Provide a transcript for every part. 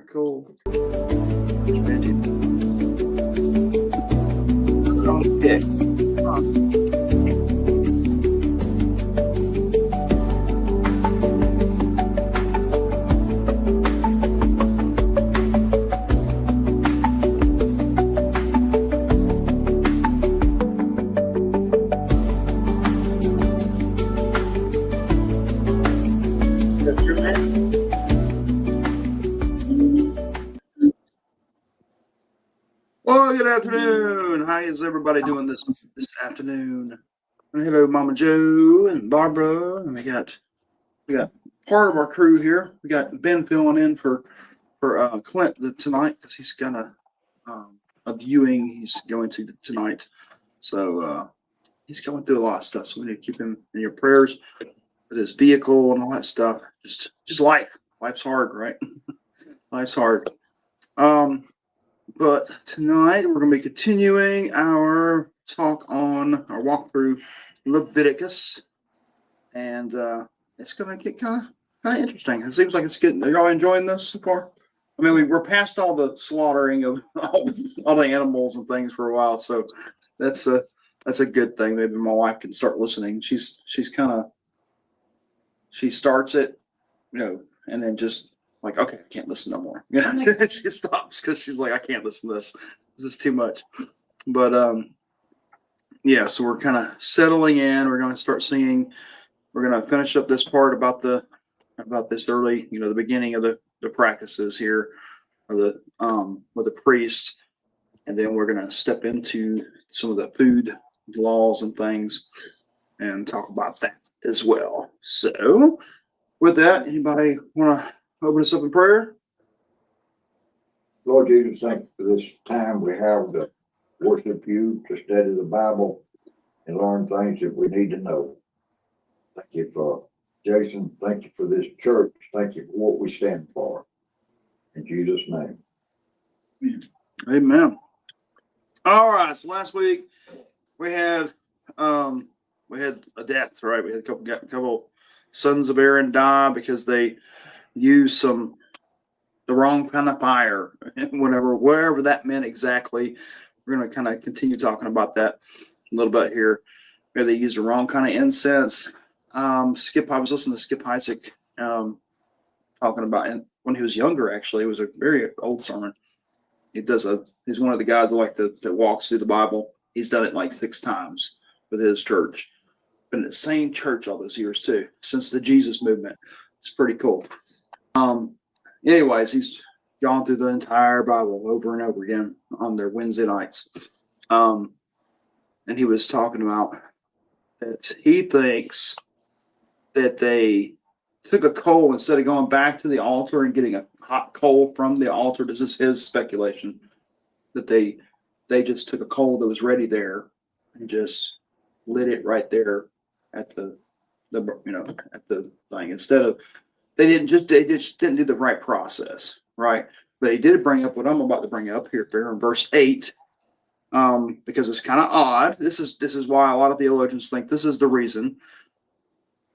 cool. Okay. Well, good afternoon. How is everybody doing this afternoon? And hello, Mama Joe and Barbara, and we got part of our crew here. We got Ben filling in for Clint tonight because he's got a viewing he's going to tonight. So he's going through a lot of stuff. So we need to keep him in your prayers with his vehicle and all that stuff. Just life's hard, right? Life's hard. But tonight we're going to be continuing our talk on our walk through Leviticus, and it's going to get kind of interesting. It seems like it's getting. Are y'all enjoying this so far? I mean, we're past all the slaughtering of all the animals and things for a while, so that's a good thing. Maybe my wife can start listening. She starts it, and then just. Like, okay, I can't listen no more. She stops because she's like, I can't listen to this. This is too much. But yeah, so we're kind of settling in. We're going to start singing. We're going to finish up this part about this early, the beginning of the practices here, or the with the priests, and then we're going to step into some of the food laws and things, and talk about that as well. So, with that, anybody want to open us up in prayer? Lord Jesus, thank you for this time we have to worship you, to study the Bible, and learn things that we need to know. Thank you for Jason. Thank you for this church. Thank you for what we stand for. In Jesus' name. Amen. All right. So last week we had a death, right? We had a couple sons of Aaron die because they use the wrong kind of fire, whatever that meant exactly. We're going to kind of continue talking about that a little bit here. Where they used the wrong kind of incense. I was listening to Skip Heitzig talking about it when he was younger. Actually, it was a very old sermon. He's one of the guys that walks through the Bible. He's done it like 6 times with his church. Been in the same church all those years too, since the Jesus movement. It's pretty cool. Anyways, he's gone through the entire Bible over and over again on their Wednesday nights. And he was talking about that he thinks that they took a coal instead of going back to the altar and getting a hot coal from the altar. This is his speculation, that they just took a coal that was ready there and just lit it right there at the thing, instead of they just didn't do the right process, right? But he did bring up what I'm about to bring up here in verse 8, because it's kind of odd. This is why a lot of theologians think this is the reason.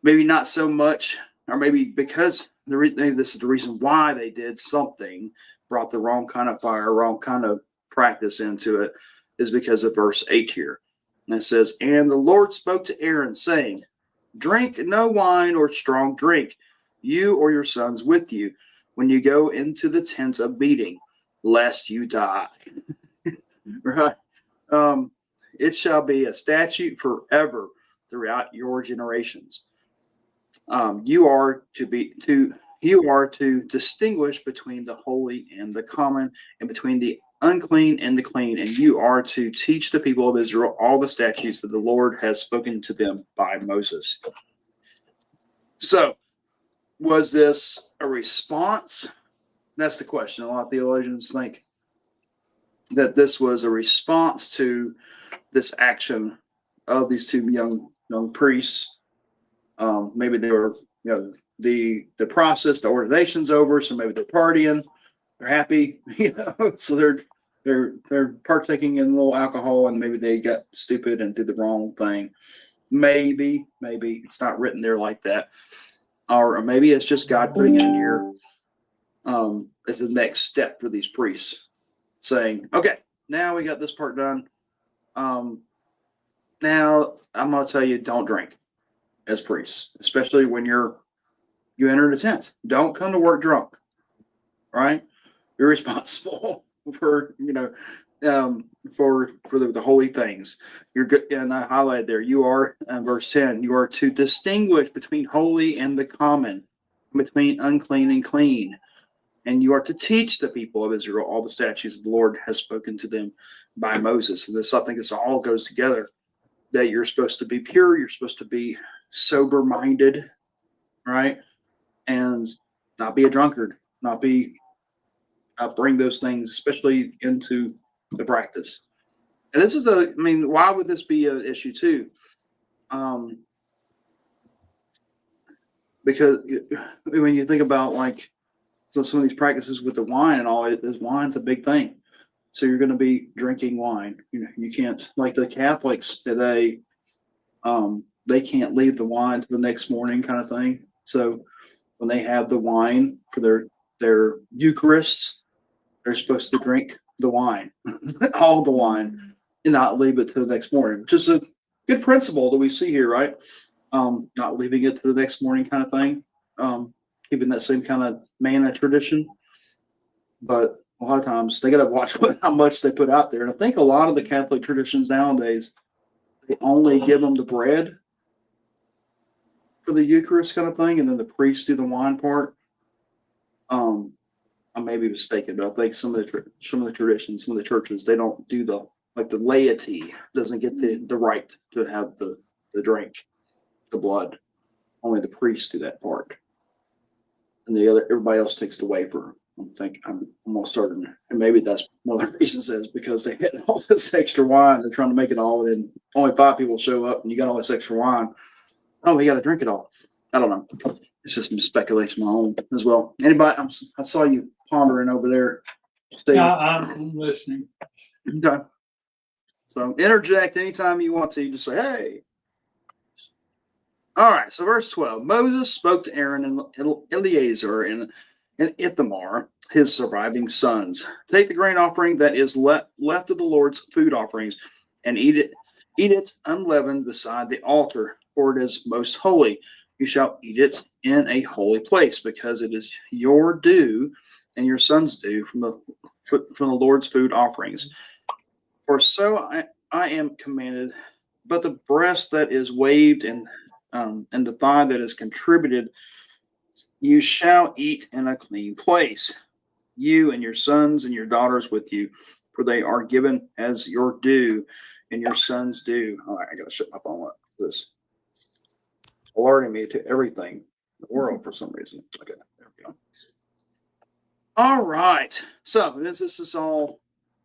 Maybe not so much, or maybe because maybe this is the reason why they did something, brought the wrong kind of fire, wrong kind of practice into it, is because of verse 8 here. And it says, "And the Lord spoke to Aaron, saying, Drink no wine or strong drink, you or your sons with you, when you go into the tent of meeting, lest you die." Right? It shall be a statute forever throughout your generations. You are to distinguish between the holy and the common, and between the unclean and the clean, and you are to teach the people of Israel all the statutes that the Lord has spoken to them by Moses. So, was this a response? That's the question. A lot of theologians think that this was a response to this action of these 2 young priests. Maybe they were, the process, the ordination's over, so maybe they're partying, they're happy, so they're partaking in a little alcohol, and maybe they got stupid and did the wrong thing. Maybe it's not written there like that. Or maybe it's just God putting it in here Is the next step for these priests, saying, okay, now we got this part done. Now I'm going to tell you, don't drink as priests, especially when you enter the tent. Don't come to work drunk, right? You're responsible for, for the holy things. You're good. And I highlighted there, you are, verse 10, you are to distinguish between holy and the common, between unclean and clean. And you are to teach the people of Israel all the statutes the Lord has spoken to them by Moses. And this, I think this all goes together, that you're supposed to be pure. You're supposed to be sober minded, right? And not be a drunkard, not be, bring those things, especially into the practice. And this is why would this be an issue too? Because when you think about so some of these practices with the wine and all, this wine's a big thing. So you're going to be drinking wine. You can't, like the Catholics today, they can't leave the wine to the next morning, kind of thing. So when they have the wine for their Eucharists, they're supposed to drink the wine, all the wine, and not leave it to the next morning, which is a good principle that we see here, right? Not leaving it to the next morning, kind of thing. Keeping that same kind of manna tradition. But a lot of times they got to watch how much they put out there. And I think a lot of the Catholic traditions nowadays, they only give them the bread for the Eucharist kind of thing, and then the priests do the wine part. I may be mistaken, but I think some of the traditions, some of the churches, they don't do the laity doesn't get the right to have the drink, the blood. Only the priests do that part, and everybody else takes the wafer. I'm almost certain, and maybe that's one of the reasons is because they had all this extra wine. They're trying to make it all, and only 5 people show up, and you got all this extra wine. Oh, we got to drink it all. I don't know. It's just some speculation of my own as well. Anybody? I saw you pondering over there, Steve. Yeah, I'm listening. Okay. So interject anytime you want to. You just say, "Hey." All right. So verse 12. Moses spoke to Aaron and Eleazar and Ithamar, his surviving sons. Take the grain offering that is left of the Lord's food offerings, and eat it unleavened beside the altar, for it is most holy. You shall eat it in a holy place, because it is your due and your son's due from the Lord's food offerings. For so I am commanded. But the breast that is waved and the thigh that is contributed, you shall eat in a clean place, you and your sons and your daughters with you, for they are given as your due and your sons' due. All right, I gotta shut my phone up. This alerting me to everything in the world for some reason. Okay, there we go. All right. So this is all,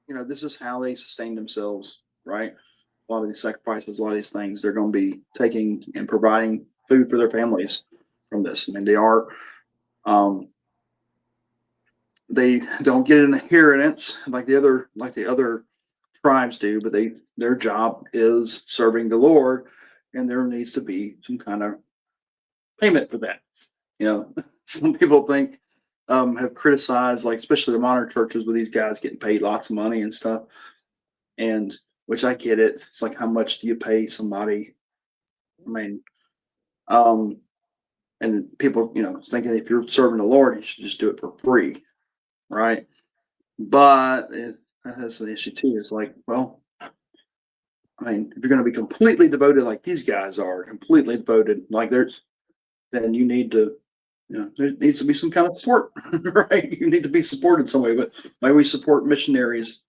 this is how they sustain themselves, right? A lot of these sacrifices, a lot of these things, they're going to be taking and providing food for their families from this. I mean, they are, they don't get an inheritance like the other tribes do, but their job is serving the Lord, and there needs to be some kind of payment for that. Some people think have criticized, especially the modern churches, with these guys getting paid lots of money and stuff, and which I get it. It's like, how much do you pay somebody? I mean, and people, thinking if you're serving the Lord, you should just do it for free, right? But that's an issue too. It's like, well, I mean, if you're going to be completely devoted like these guys are, completely devoted, then you need to, there needs to be some kind of support, right? You need to be supported some way. But like we support missionaries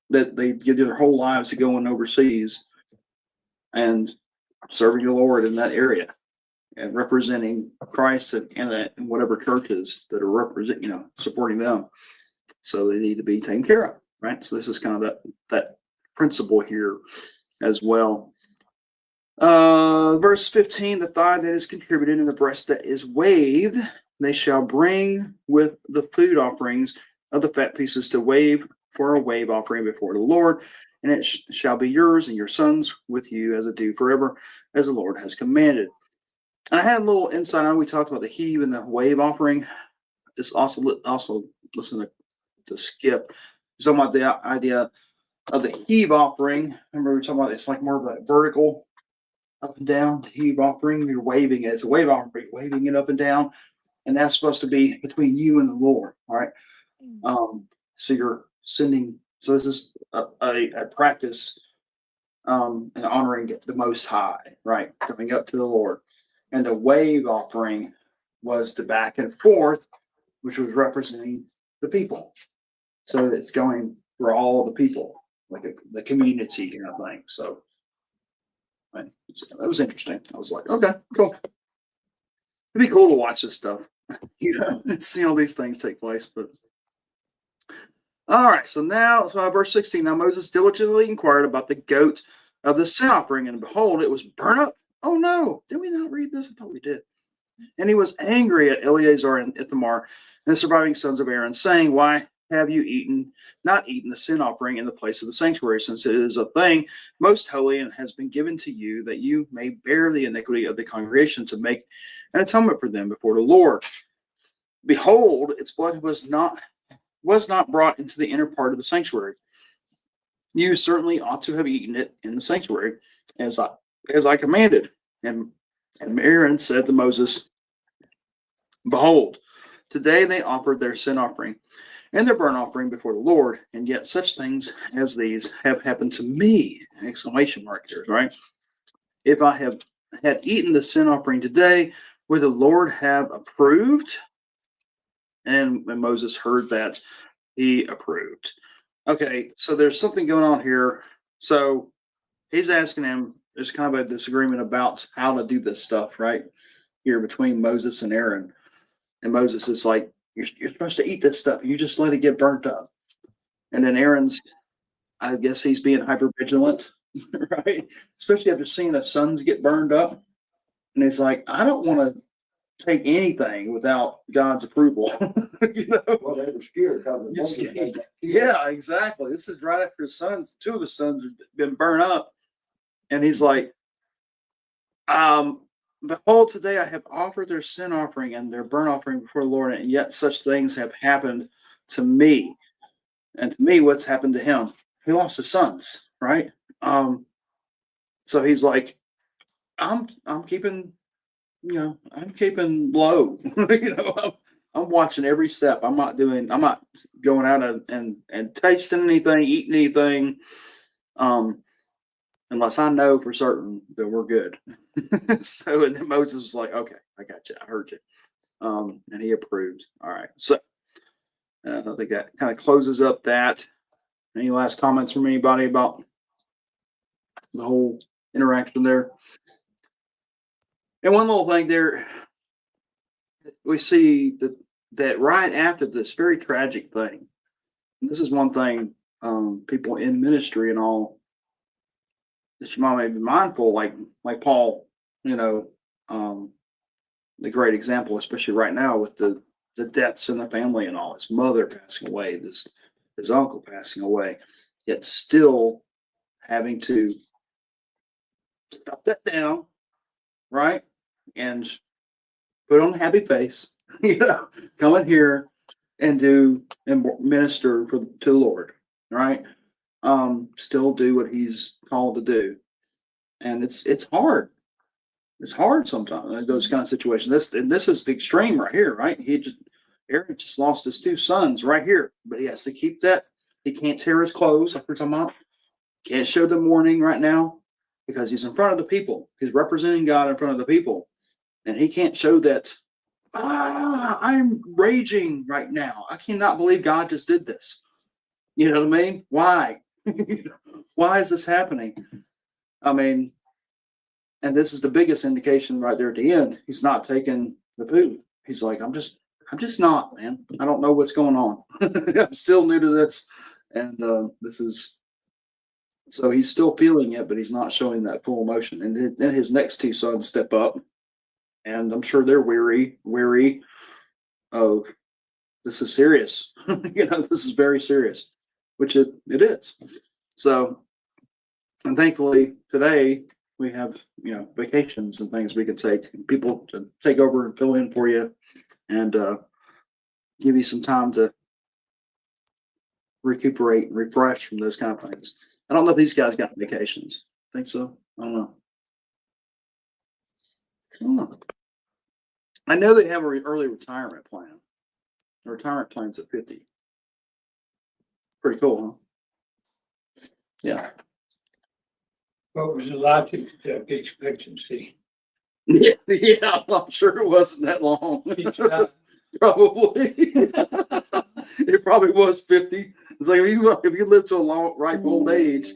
that they give their whole lives to going overseas and serving the Lord in that area and representing Christ in whatever churches that are supporting them. So they need to be taken care of, right? So this is kind of that principle here as well. Verse 15, the thigh that is contributed and the breast that is waved, they shall bring with the food offerings of the fat pieces to wave for a wave offering before the Lord, and it shall be yours and your sons with you as a due forever, as the Lord has commanded. And I had a little insight on, we talked about the heave and the wave offering. this also listen to Skip. He's talking about the idea of the heave offering. Remember we were talking about it's like more of a vertical up and down heave offering. You're waving it. It's a wave offering, waving it up and down, and that's supposed to be between you and the Lord. All right. So you're sending. So this is a practice and honoring the Most High, right? Coming up to the Lord, and the wave offering was the back and forth, which was representing the people. So it's going for all the people, like the community kind of thing. So that was interesting. I was like, okay, cool. It'd be cool to watch this stuff, and see all these things take place. But all right, so now verse 16. Now Moses diligently inquired about the goat of the sin offering, and behold, it was burnt up. Oh no, did we not read this? I thought we did. And he was angry at Eleazar and Ithamar and the surviving sons of Aaron, saying, why have you not eaten the sin offering in the place of the sanctuary, since it is a thing most holy and has been given to you, that you may bear the iniquity of the congregation to make an atonement for them before the Lord. Behold, its blood was not brought into the inner part of the sanctuary. You certainly ought to have eaten it in the sanctuary, as I commanded. And Aaron said to Moses, behold, today they offered their sin offering and their burnt offering before the Lord, and yet such things as these have happened to me! Exclamation mark there, right? If I had eaten the sin offering today, would the Lord have approved? And when Moses heard that, he approved. Okay, so there's something going on here. So he's asking him, there's kind of a disagreement about how to do this stuff, right? Here between Moses and Aaron. And Moses is like, you're supposed to eat this stuff. You just let it get burnt up. And then Aaron's, I guess he's being hyper vigilant, right? Especially after seeing his sons get burned up. And he's like, I don't want to take anything without God's approval. Well, they were scared. Yeah, exactly. This is right after two of his sons have been burned up. And he's like, behold, today I have offered their sin offering and their burnt offering before the Lord, and yet such things have happened to me. And to me, what's happened to him? He lost his sons, right? So he's like, I'm keeping low. I'm watching every step. I'm not going out and tasting anything, eating anything, unless I know for certain that we're good. So, and then Moses was like, okay, I got you. I heard you. And he approved. All right. So I think that kind of closes up that. Any last comments from anybody about the whole interaction there? And one little thing there, we see that right after this very tragic thing, this is one thing people in ministry and all that you might be mindful, like Paul, the great example, especially right now with the deaths in the family and all, his mother passing away, his uncle passing away, yet still having to stop that down, right? And put on a happy face, come in here and do and minister to the Lord, right? Still do what he's called to do. And it's hard. It's hard sometimes in those kind of situations. This is the extreme right here, right? Aaron just lost his two sons right here, but he has to keep that. He can't tear his clothes like we're talking about. Can't show the mourning right now because he's in front of the people. He's representing God in front of the people, and he can't show that. I'm raging right now. I cannot believe God just did this. You know what I mean? Why? Why is this happening? I mean, and this is the biggest indication right there at the end. He's not taking the food. He's like, I'm just not, man. I don't know what's going on. I'm still new to this. And this is, so he's still feeling it, but he's not showing that full emotion. And then his next two sons step up, and I'm sure they're weary of, this is serious. This is very serious, which it is. So, and thankfully today we have, vacations and things we can take, people to take over and fill in for you. And give you some time to recuperate and refresh from those kind of things. I don't know if these guys got vacations. Think so? I don't know. I know they have an early retirement plan. The retirement plan's at 50. Pretty cool, huh? Yeah. What was the life expectancy? Yeah, yeah, I'm sure it wasn't that long. Each time? Probably. It probably was 50. It's like if you live to a long, ripe old age,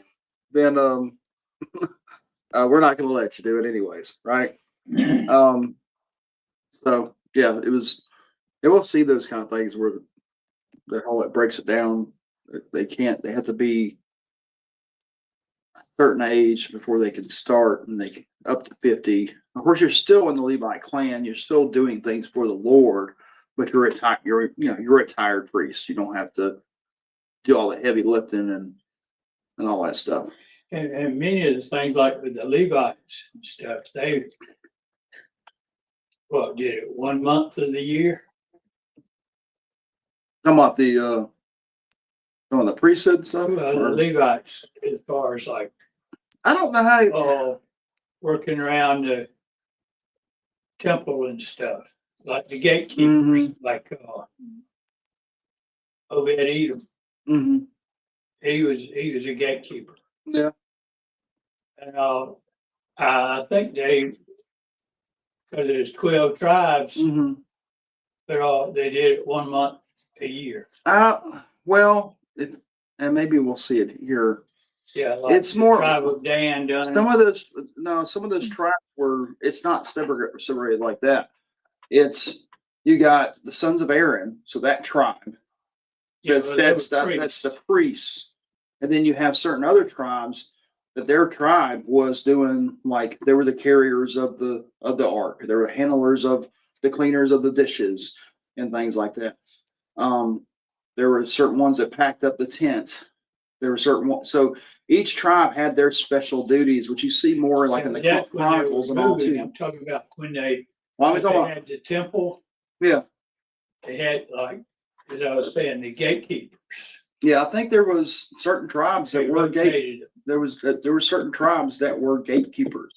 then we're not going to let you do it anyways, right? So yeah, it was. And we'll see those kind of things where the whole it breaks it down. They can't. They have to be a certain age before they can start, and they can up to 50. Of course, you're still in the Levite clan. You're still doing things for the Lord, but you're retired. You're you're a retired priest. You don't have to do all the heavy lifting and all that stuff. And many of the things like with the Levites and stuff, they did it 1 month of the year? Talking about the priesthood stuff. The Levites, as far as like I don't know how. working around the temple and stuff, like the gatekeepers, like Obed-Edom. Mm-hmm. He was a gatekeeper. Yeah. And I think because there's 12 tribes, Mm-hmm. they did it 1 month a year. Well, and maybe we'll see it here. Yeah, like It's more tribe of Dan done. Some of those tribes were. It's not separated like that. It's you got the sons of Aaron, so that tribe. That's the priests, and then you have certain other tribes that their tribe was doing like they were the carriers of the ark. They were handlers of the cleaners of the dishes and things like that. There were certain ones that packed up the tent. There were certain ones. So each tribe had their special duties, which you see more like in the Chronicles and all too. I'm talking about when they Had the temple. Yeah. They had, like, as I was saying, the gatekeepers. Yeah, I think there was certain tribes that were there were certain tribes that were gatekeepers.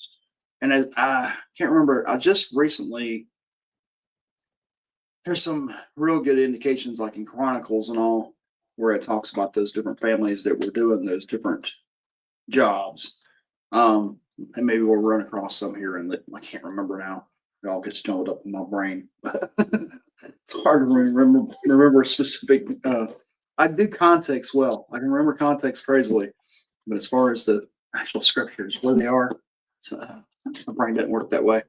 And I can't remember. I just recently there's some real good indications like in Chronicles and all where it talks about those different families that were doing those different jobs. And maybe we'll run across some here and I can't remember now. It all gets jumbled up in my brain. It's hard to remember specific. I do context well. I can remember context crazily, but as far as the actual scriptures, where they are, my brain doesn't work that way.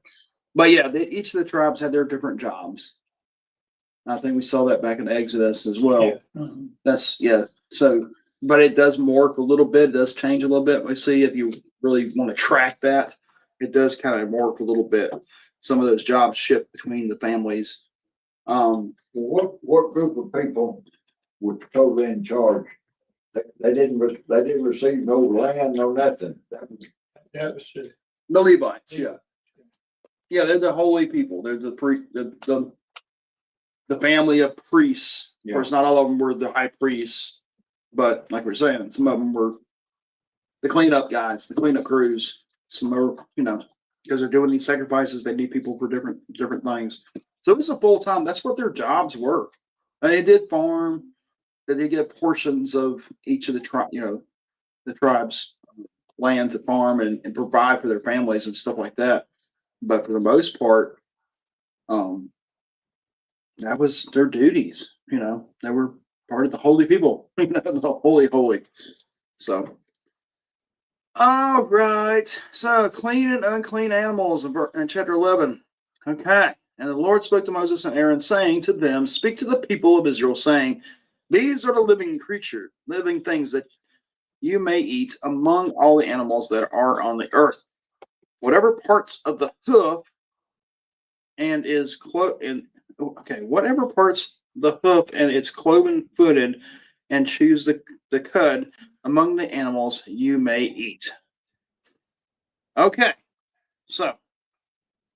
But yeah, each of the tribes had their different jobs. I think we saw that back in Exodus as well. Yeah. Mm-hmm. So, but it does morph a little bit. It does change a little bit. We see if you really want to track that, it does kind of morph a little bit. Some of those jobs shift between the families. What group of people were totally in charge? They didn't receive no land, no nothing. That was The Levites, yeah, they're the holy people. They're the family of priests. Of course, not all of them were the high priests, but like we're saying, some of them were the cleanup guys, the cleanup crews. Some are, because they're doing these sacrifices, they need people for different things. So it was a full time. That's what their jobs were. And they did farm. They did get portions of each of the tribes' land to farm and provide for their families and stuff like that. But for the most part, that was their duties. They were part of the holy people. The holy. So, all right. So, clean and unclean animals in chapter 11. Okay. And the Lord spoke to Moses and Aaron, saying to them, "Speak to the people of Israel, saying, these are the living things that you may eat among all the animals that are on the earth. Whatever parts of the hoof and whatever parts the hoof and it's cloven footed, and choose the cud among the animals you may eat." Okay, so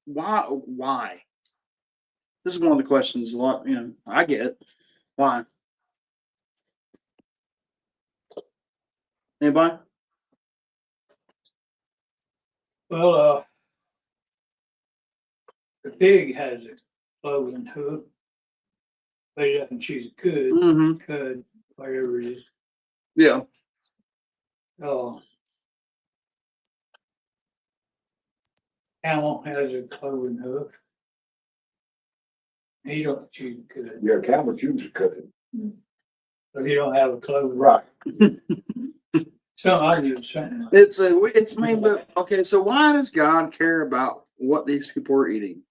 why? This is one of the questions a lot. I get. Why? Anybody? Well, the pig has a cloven hoof, but it doesn't choose a Mm-hmm. cud, whatever it is. Yeah. Camel has a cloven hoof. He don't choose a cud, Yeah, camel chooses cutting. so he don't have a cloven. Right. So I do something like It's made, but okay. So why does God care about what these people are eating?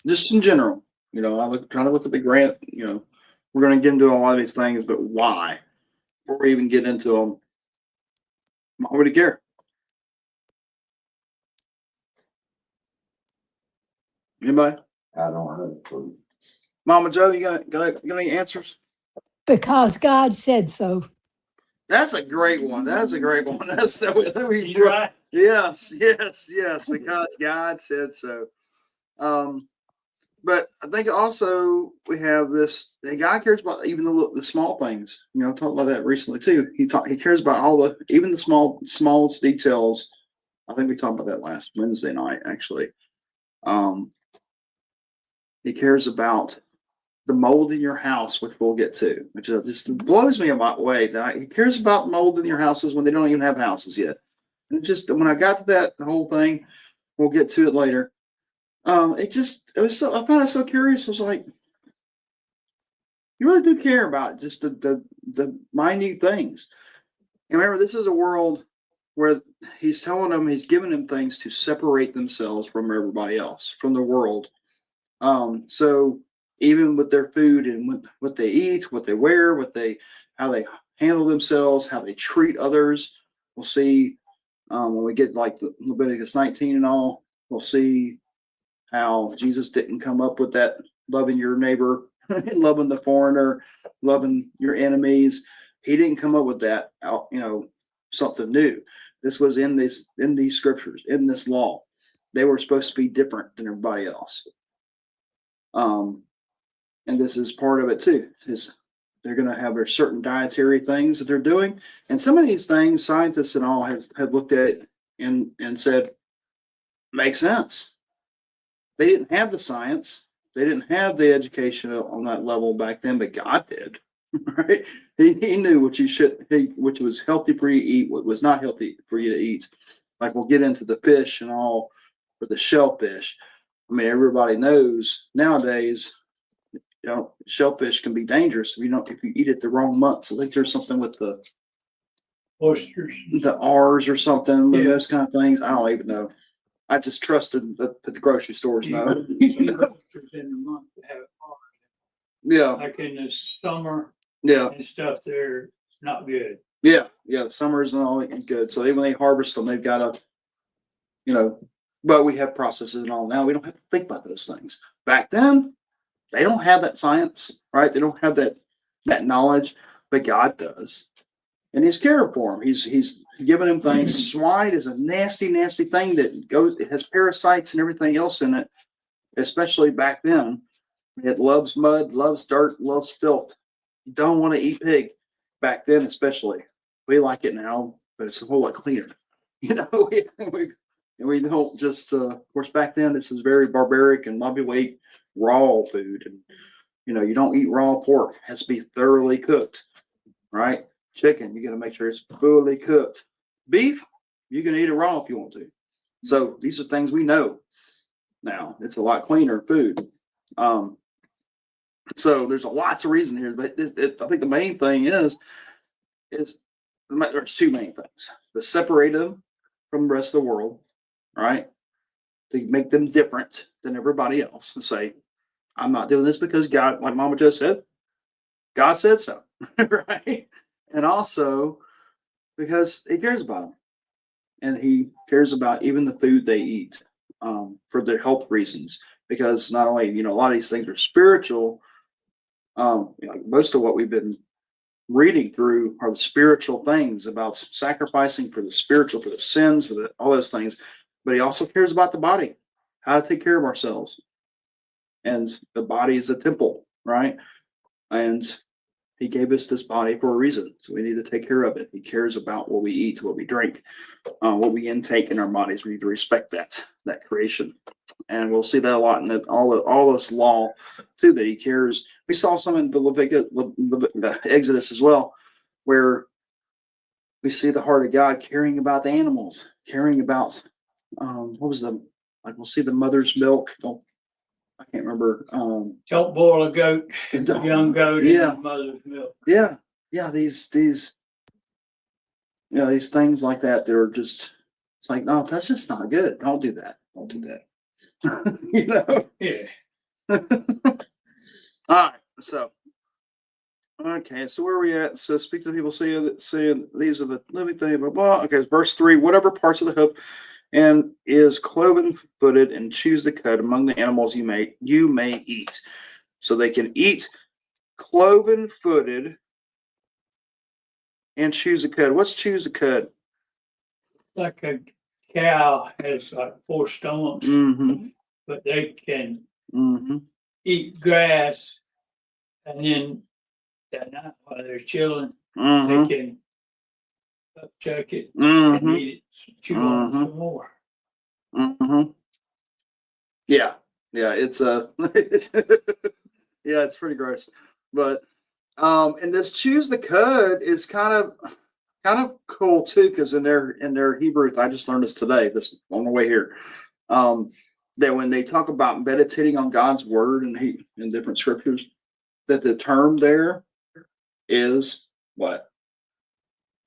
Just in general, trying to look at the grant. We're going to get into a lot of these things, but why? Before we even get into them, why would he care? Anybody? I don't have a clue. Mama Joe, you got any answers? Because God said so. That's a great one. That's a great one. That's that we You're right. Yes, because God said so. But I think also we have this. And God cares about even the small things. I talked about that recently too. He cares about even the smallest details. I think we talked about that last Wednesday night actually. He cares about the mold in your house, which we'll get to, which just blows me away. He cares about mold in your houses when they don't even have houses yet. It just when I got to that whole thing, we'll get to it later. I found it so curious. I was like, you really do care about just the minute things. And remember, this is a world where he's telling them, he's giving them things to separate themselves from everybody else, from the world. So even with their food and what they eat, what they wear, how they handle themselves, how they treat others, we'll see when we get like the Leviticus 19 and all, we'll see how Jesus didn't come up with that loving your neighbor, loving the foreigner, loving your enemies. He didn't come up with that something new. This was in these scriptures, in this law. They were supposed to be different than everybody else. And this is part of it too, is they're going to have their certain dietary things that they're doing. And some of these things, scientists and all have looked at it and said, makes sense. They didn't have the science. They didn't have the education on that level back then, but God did, right? He knew which was healthy for you to eat, what was not healthy for you to eat. Like we'll get into the fish and all, or the shellfish. I mean, everybody knows nowadays, shellfish can be dangerous if you eat it the wrong months. I think there's something with the oysters, the R's or something, Yeah. those kind of things. I don't even know. I just trusted that the grocery stores know. oysters in the month that have orange. Yeah, Like in the summer yeah, and stuff, they're not good. yeah. The summers and all good. So when they harvest them, they've got to, but we have processes and all now. We don't have to think about those things. Back then, they don't have that science, right? They don't have that knowledge, but God does. And he's caring for him. He's giving him things. Swine is a nasty, nasty thing it has parasites and everything else in it, especially back then. It loves mud, loves dirt, loves filth. You don't want to eat pig back then, especially. We like it now, but it's a whole lot cleaner. We don't just, of course, back then, this is very barbaric and lobby weight raw food. And, you don't eat raw pork. It has to be thoroughly cooked, right? Chicken, you got to make sure it's fully cooked. Beef, you can eat it raw if you want to. So these are things we know now. It's a lot cleaner food. So there's lots of reason here, but I think the main thing is there's two main things: to separate them from the rest of the world, right? To make them different than everybody else, and say, "I'm not doing this because God," like Mama just said, God said so, right? And also because He cares about them, and He cares about even the food they eat for their health reasons. Because not only a lot of these things are spiritual. Most of what we've been reading through are the spiritual things about sacrificing for the spiritual, for the sins, all those things. But he also cares about the body, how to take care of ourselves. And the body is a temple, right? And he gave us this body for a reason. So we need to take care of it. He cares about what we eat, what we drink, what we intake in our bodies. We need to respect that creation. And we'll see that a lot in all this law too, that he cares. We saw some in the Leviticus, the Exodus as well, where we see the heart of God caring about the animals, caring about we'll see the mother's milk. I can't remember. Don't boil a goat, a young goat in Yeah. the mother's milk. Yeah. These things like that are just, it's like, no, that's just not good. Don't do that. Don't do that. Yeah. All right. So, okay. So where are we at? So speak to the people saying these are the living thing, blah, blah. Okay. Verse 3, whatever parts of the hoof and is cloven footed and choose the cud among the animals you may eat. So they can eat cloven footed and choose the cud. What's choose the cud? Like a cow has like 4 stomachs, Mm-hmm. but they can Mm-hmm. eat grass, and then at night while they're chilling, Mm-hmm. they can upchuck it Mm-hmm. and eat it, chew on it some more. Mm-hmm. Yeah. It's yeah, it's pretty gross. But and this choose the cud is kind of cool too, because in their Hebrew, I just learned this today, this on the way here. That when they talk about meditating on God's word and in different scriptures, that the term there is what?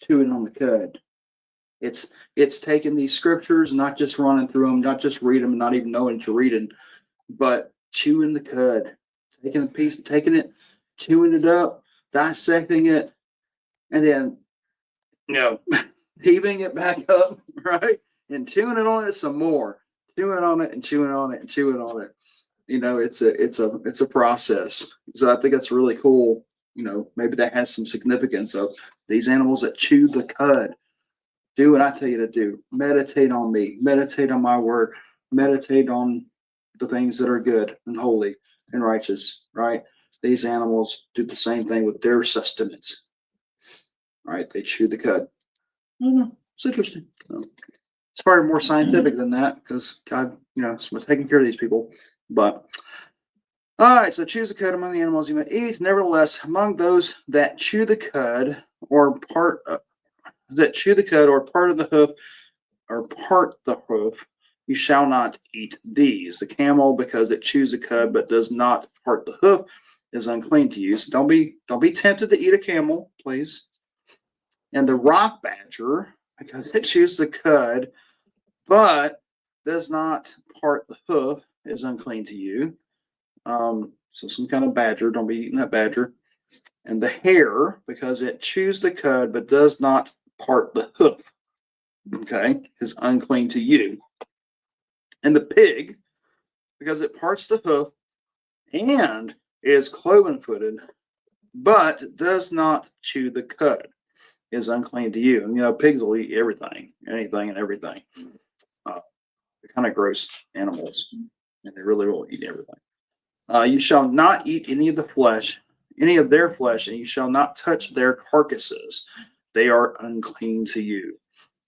Chewing on the cud. It's taking these scriptures, not just running through them, not just reading them, not even knowing what you're reading, but chewing the cud, taking a piece, taking it, chewing it up, dissecting it, and then heaving it back up, right? And chewing it on it some more, chewing on it and chewing on it and chewing on it. It's a process. So I think that's really cool. Maybe that has some significance of these animals that chew the cud. Do what I tell you to do. Meditate on me. Meditate on my word. Meditate on the things that are good and holy and righteous, right? These animals do the same thing with their sustenance, right? They chew the cud. It's interesting. It's probably more scientific than that because God, is taking care of these people. But all right, so choose the cud among the animals you may eat. Nevertheless, among those that chew the cud or part of the hoof or part the hoof, you shall not eat these. The camel, because it chews the cud but does not part the hoof, is unclean to you. So don't be tempted to eat a camel, please. And the rock badger, because it chews the cud but does not part the hoof, is unclean to you. So some kind of badger, don't be eating that badger. And the hare, because it chews the cud but does not part the hoof, okay, is unclean to you. And the pig, because it parts the hoof and is cloven-footed but does not chew the cud, is unclean to you. And pigs will eat everything, anything and everything. They're kind of gross animals, and they really will eat everything. You shall not eat any of their flesh, and you shall not touch their carcasses. They are unclean to you.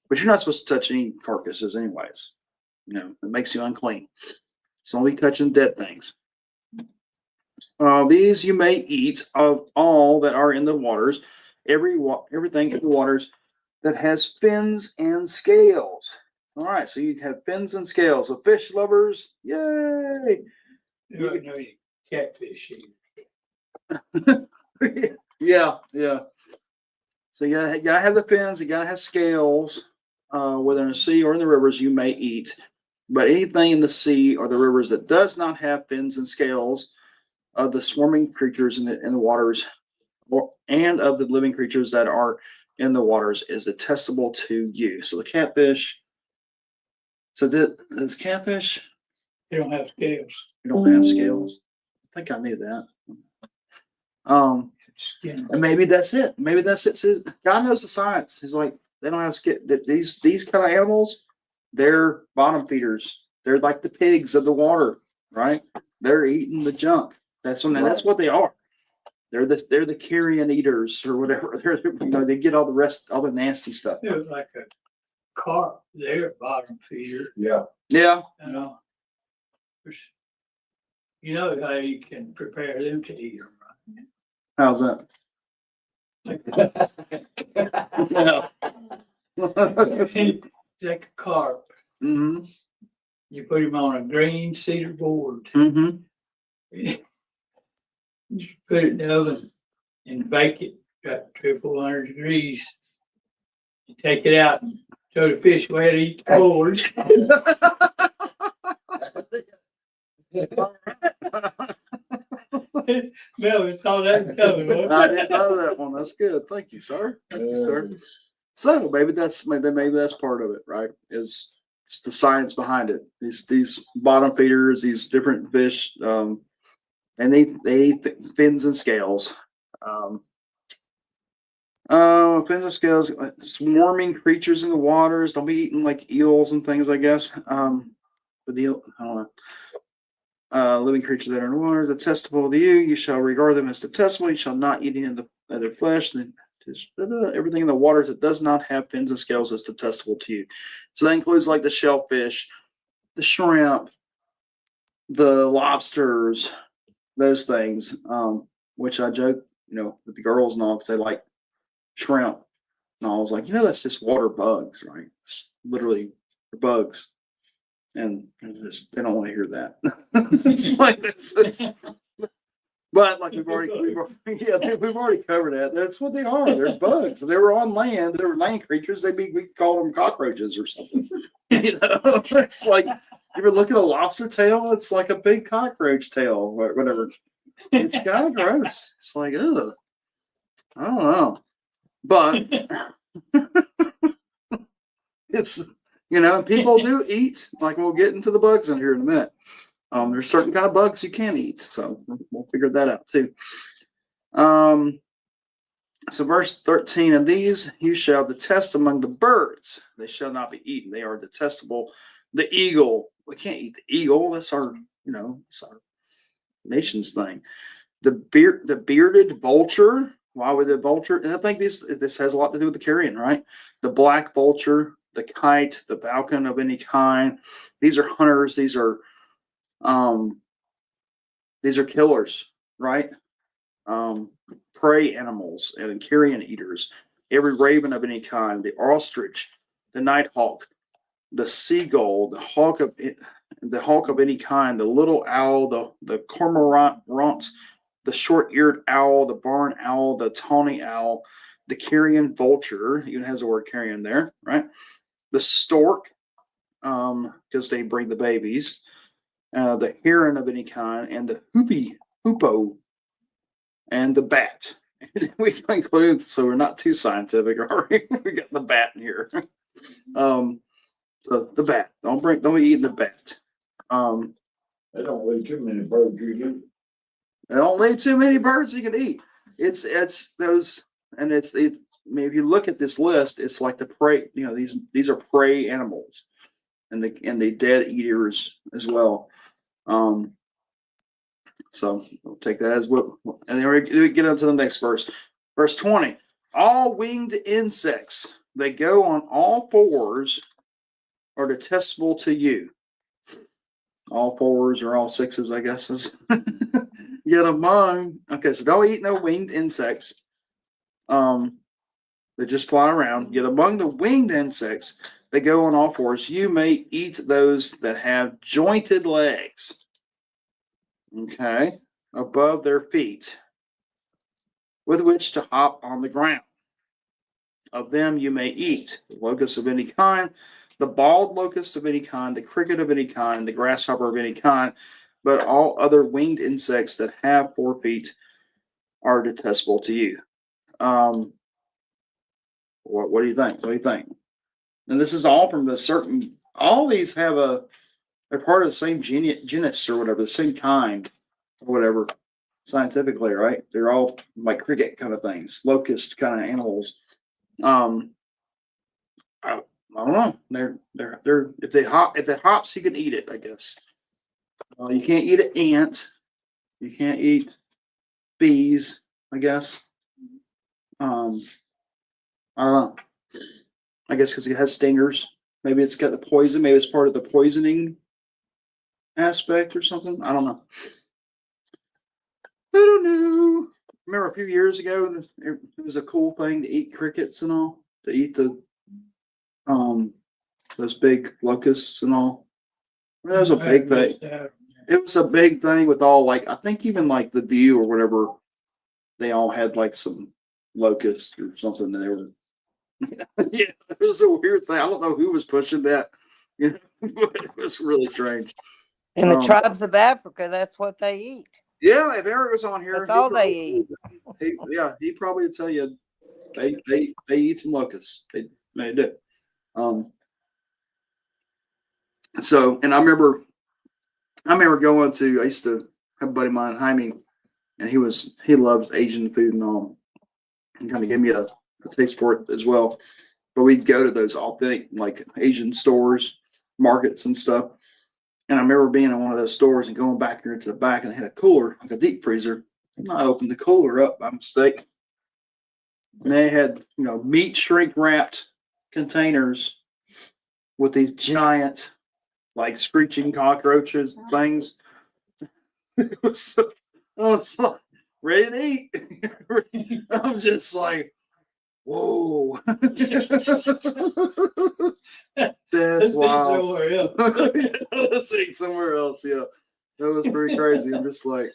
But you're not supposed to touch any carcasses anyways. It makes you unclean. It's only touching dead things. These you may eat of all that are in the waters, everything in the waters that has fins and scales. All right, so you have fins and scales. So fish lovers, yay! You can eat catfish. Yeah. So you gotta have the fins. You gotta have scales. Whether in the sea or in the rivers, you may eat. But anything in the sea or the rivers that does not have fins and scales, of the swarming creatures in the waters, and of the living creatures that are in the waters, is detestable to you. So the catfish. So this catfish. They don't have scales. They don't have scales. I think I knew that. And maybe that's it. Maybe that's it. So God knows the science. He's like, they don't have skin. These kind of animals, they're bottom feeders. They're like the pigs of the water, right? they're eating the junk. That's what they are. They're the carrion eaters or whatever. They get all the rest, all the nasty stuff. It was like a carp there, bottom feeder. Yeah. Yeah. There's- You know how you can prepare them to eat them, How's that? right? Like a carp, Mm-hmm. you put him on a green cedar board. Mm-hmm. Just put it in the oven and bake it at 300-400 degrees. You take it out and throw the fish away to eat the board. No, it's all that coming. I didn't know that one. That's good. Thank you, sir. Thank you, sir. So maybe that's part of it, right? Is it's the science behind it. These bottom feeders, these different fish, and they eat fins and scales. Fins and scales, swarming creatures in the waters. They'll be eating like eels and things, I guess. But I don't know. Living creatures that are in the water, detestable to you. You shall regard them as detestable. You shall not eat any of their flesh. Everything in the waters that does not have fins and scales is detestable to you. So that includes like the shellfish, the shrimp, the lobsters, those things. Which I joke, with the girls and all, because they like shrimp. And I was like, that's just water bugs, right? It's literally bugs. And they don't want to hear that. It's like this. But like we've already covered that. That's what they are. They're bugs. If they were on land. They were land creatures. We call them cockroaches or something. It's like you ever look at a lobster tail? It's like a big cockroach tail, whatever. It's kind of gross. It's like, ugh. I don't know, but it's. People do eat, like we'll get into the bugs in here in a minute. There's certain kind of bugs you can eat, so we'll figure that out too. So verse 13, of these you shall detest among the birds. They shall not be eaten. They are detestable. The eagle, we can't eat the eagle. That's our nation's thing. The bearded vulture. Why would the vulture? And I think this has a lot to do with the carrion, right? The black vulture, the kite, the falcon of any kind. These are hunters. These are killers, right? Prey animals and carrion eaters. Every raven of any kind, the ostrich, the nighthawk, the seagull, the hawk of any kind, the little owl, the cormorants, the short-eared owl, the barn owl, the tawny owl, the carrion vulture, even has the word carrion there, right? The stork, because they bring the babies, the heron of any kind, and the hoopoe, and the bat. We can include, so we're not too scientific, are we? We got the bat in here. So the bat. Don't be eating the bat. They don't leave too many birds you eat. They don't leave too many birds you can eat. It's those, and if you look at this list, it's like the prey. These are prey animals, and the dead eaters as well. So we'll take that as well. And then we get on to the next verse. Verse 20. All winged insects, they go on all fours, are detestable to you. All fours or all sixes, I guess. Yet among, so don't eat no winged insects. They just fly around. Yet among the winged insects, they go on all fours. You may eat those that have jointed legs. Okay, above their feet, with which to hop on the ground. Of them you may eat the locust of any kind, the bald locust of any kind, the cricket of any kind, the grasshopper of any kind, but all other winged insects that have 4 feet are detestable to you. What do you think? What do you think? And this is all from all these they're part of the same genus or whatever, the same kind or whatever, scientifically, right? They're all like cricket kind of things, locust kind of animals. I don't know. They're if it hops, you can eat it, I guess. You can't eat an ant. You can't eat bees, I guess. I don't know. I guess because it has stingers. Maybe it's got the poison. Maybe it's part of the poisoning aspect or something. I don't know. I don't know. Remember a few years ago, it was a cool thing to eat crickets and all, to eat the those big locusts and all. That was a big thing. It was a big thing with all, like, I think even like the View or whatever, they all had like some locusts or something. And they were, yeah, it was a weird thing. I don't know who was pushing that, but it was really strange. In the tribes of Africa, that's what they eat. Yeah, if Eric was on here, That's all they eat. He'd probably tell you they eat some locusts. They do. So, and I remember going to, I used to have a buddy of mine, Jaime, and he loves Asian food and all, and kind of gave me a taste for it as well. But we'd go to those authentic, like, Asian stores, markets and stuff. And I remember being in one of those stores and going back here to the back, and they had a cooler, like a deep freezer. And I opened the cooler up by mistake. And they had, meat shrink wrapped containers with these giant, like, screeching cockroaches things. It was I was like, ready to eat. I'm just like, whoa. That's wild. Let's eat somewhere else. Yeah. That was pretty crazy. I'm just like,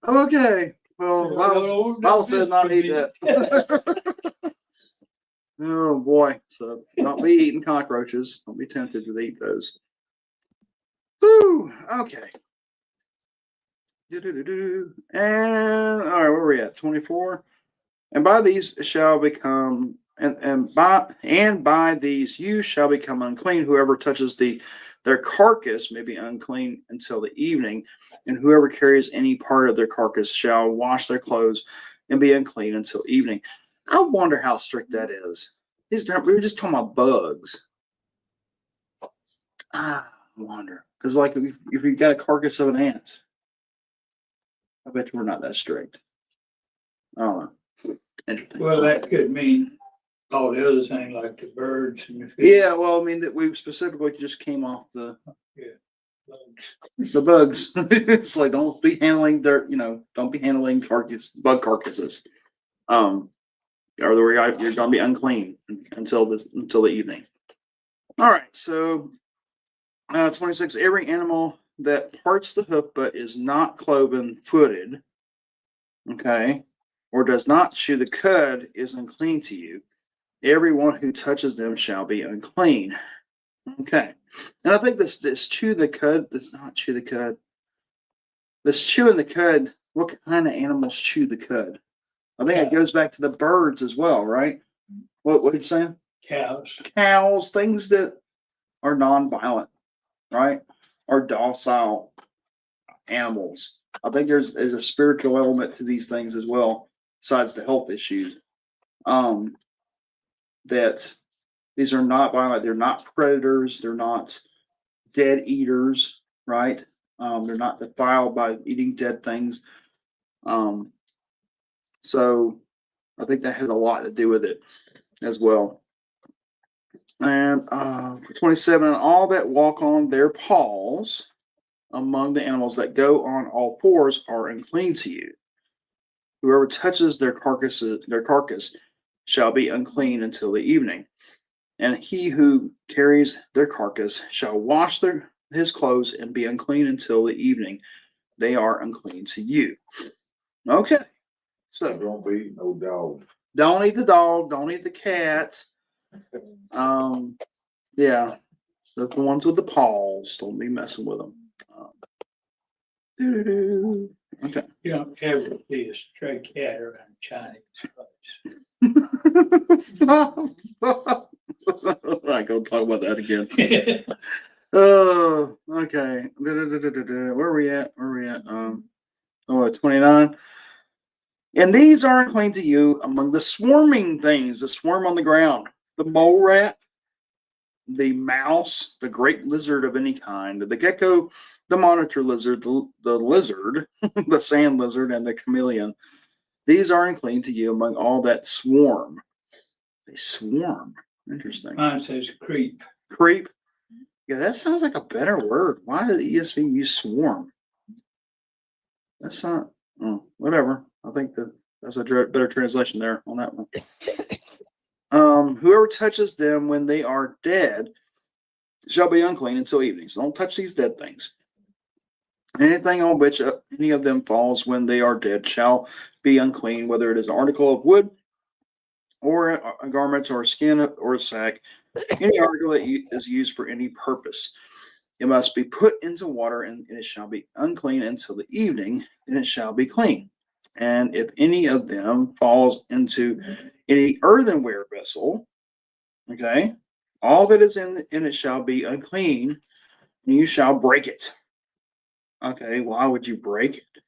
okay. Well, Bible said not eat that. Oh boy. So don't be eating cockroaches. Don't be tempted to eat those. Whew. Okay. And all right, where are we at? 24. And by these shall become, and by these you shall become unclean. Whoever touches their carcass may be unclean until the evening, and whoever carries any part of their carcass shall wash their clothes and be unclean until evening. I wonder how strict that is. We were just talking about bugs. I wonder, because like if you got a carcass of an ant, I bet you we're not that strict. I don't know. Interesting. Well, that could mean all the other things like the birds and the fish. Yeah, well, I mean that we specifically just came off the Bugs. bugs. It's like don't be handling don't be handling bug carcasses. Or you're gonna be unclean until the evening. All right, so 26. Every animal that parts the hoof but is not cloven footed, okay, or does not chew the cud is unclean to you. Everyone who touches them shall be unclean. Okay. And I think this chew the cud does not chew the cud. This chewing the cud, what kind of animals chew the cud? I think it goes back to the birds as well, right? What are you saying? Cows, things that are non-violent, right? Are docile animals. I think there's a spiritual element to these things as well, besides the health issues. That these are not violent, they're not predators, they're not dead eaters, right? They're not defiled by eating dead things. So I think that has a lot to do with it as well. And 27, and all that walk on their paws among the animals that go on all fours are unclean to you. Whoever touches their carcass shall be unclean until the evening. And he who carries their carcass shall wash his clothes and be unclean until the evening. They are unclean to you. Okay. So Don't be no dog. don't eat the dog, don't eat the cat. Yeah. The ones with the paws, don't be messing with them. Okay. You don't ever see a stray cat around Chinese Stop. I'm not gonna talk about that again. Oh, okay. Where are we at? 29. And these are unclean to you among the swarming things, the swarm on the ground, the mole rat, the mouse, the great lizard of any kind, the gecko, the monitor lizard, the lizard, the sand lizard, and the chameleon. These are unclean to you among all that swarm. They swarm. Interesting. Mine says creep. Creep. Yeah, that sounds like a better word. Why did the ESV use swarm? That's not, whatever. I think that's a better translation there on that one. Whoever touches them when they are dead shall be unclean until evening. So don't touch these dead things. Anything on which any of them falls when they are dead shall be unclean, whether it is an article of wood or a garment or a skin or a sack, any article that is used for any purpose. It must be put into water, and it shall be unclean until the evening, and it shall be clean. And if any of them falls into any earthenware vessel, okay, all that is in it shall be unclean, and you shall break it. Okay, why would you break it?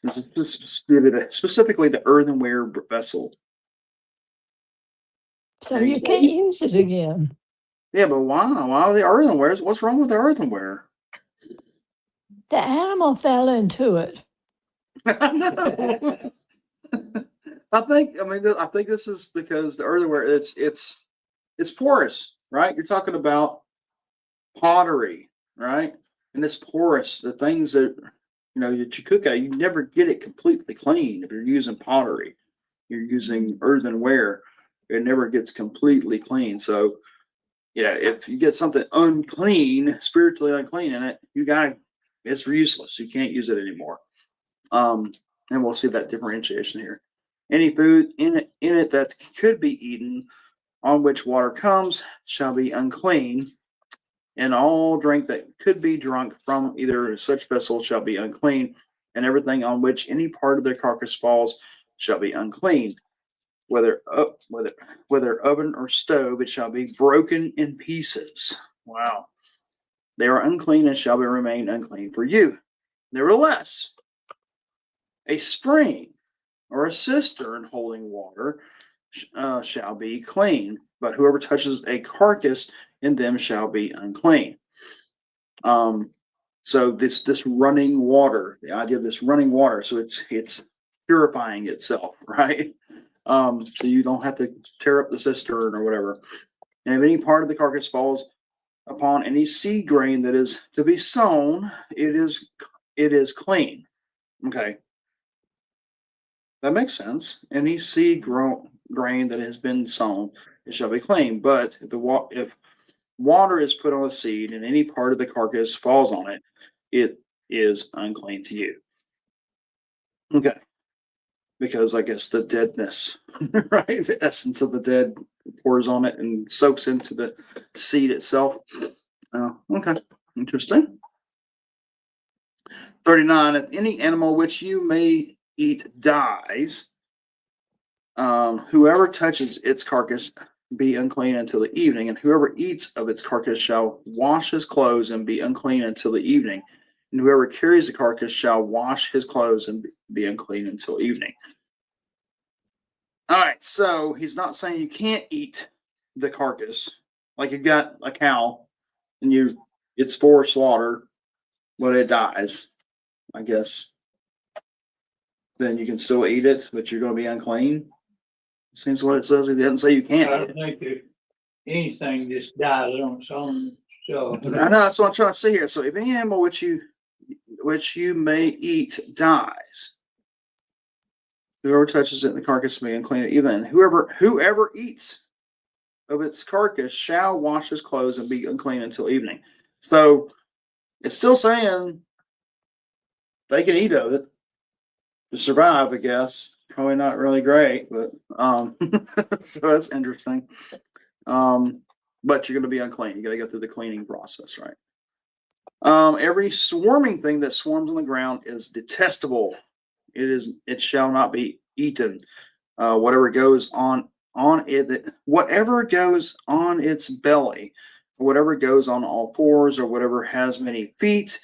This is specifically the earthenware vessel. So you can't use it again. Yeah, but why? Why are the earthenware? What's wrong with the earthenware? The animal fell into it. I think this is because the earthenware it's porous, right? You're talking about pottery, right? And it's porous. The things that that you cook out, you never get it completely clean if you're using pottery. You're using earthenware, it never gets completely clean. So yeah, if you get something unclean, spiritually unclean in it, it's useless. You can't use it anymore. And we'll see that differentiation here. Any food in it that could be eaten, on which water comes, shall be unclean, and all drink that could be drunk from either such vessel shall be unclean, and everything on which any part of their carcass falls shall be unclean. Whether oven or stove, it shall be broken in pieces. Wow. They are unclean and shall remain unclean for you. Nevertheless, a spring or a cistern holding water shall be clean, but whoever touches a carcass in them shall be unclean. So this running water, the idea of this running water, so it's purifying itself, right? So you don't have to tear up the cistern or whatever. And if any part of the carcass falls upon any seed grain that is to be sown, it is clean. Okay. That makes sense. Any seed grain that has been sown, it shall be clean. But if water is put on a seed and any part of the carcass falls on it, it is unclean to you. Okay. Because I guess the deadness, right? The essence of the dead pours on it and soaks into the seed itself. Okay. Interesting. 39. If any animal which you may eat dies, whoever touches its carcass be unclean until the evening, and whoever eats of its carcass shall wash his clothes and be unclean until the evening. And whoever carries the carcass shall wash his clothes and be unclean until evening. All right, so he's not saying you can't eat the carcass. Like you've got a cow and it's for slaughter, but it dies, I guess. Then you can still eat it, but you're going to be unclean. Seems what it says. It doesn't say you can't I eat don't think that anything just dies on its own. So it. I know, that's what I'm trying to say here. So if any animal which you may eat dies, whoever touches it in the carcass may unclean it. Even whoever eats of its carcass shall wash his clothes and be unclean until evening. So it's still saying they can eat of it to survive, I guess. Probably not really great, but so that's interesting. But you're going to be unclean. You got to go through the cleaning process, right? Every swarming thing that swarms on the ground is detestable. It shall not be eaten. Whatever goes on it, whatever goes on its belly, whatever goes on all fours, or whatever has many feet,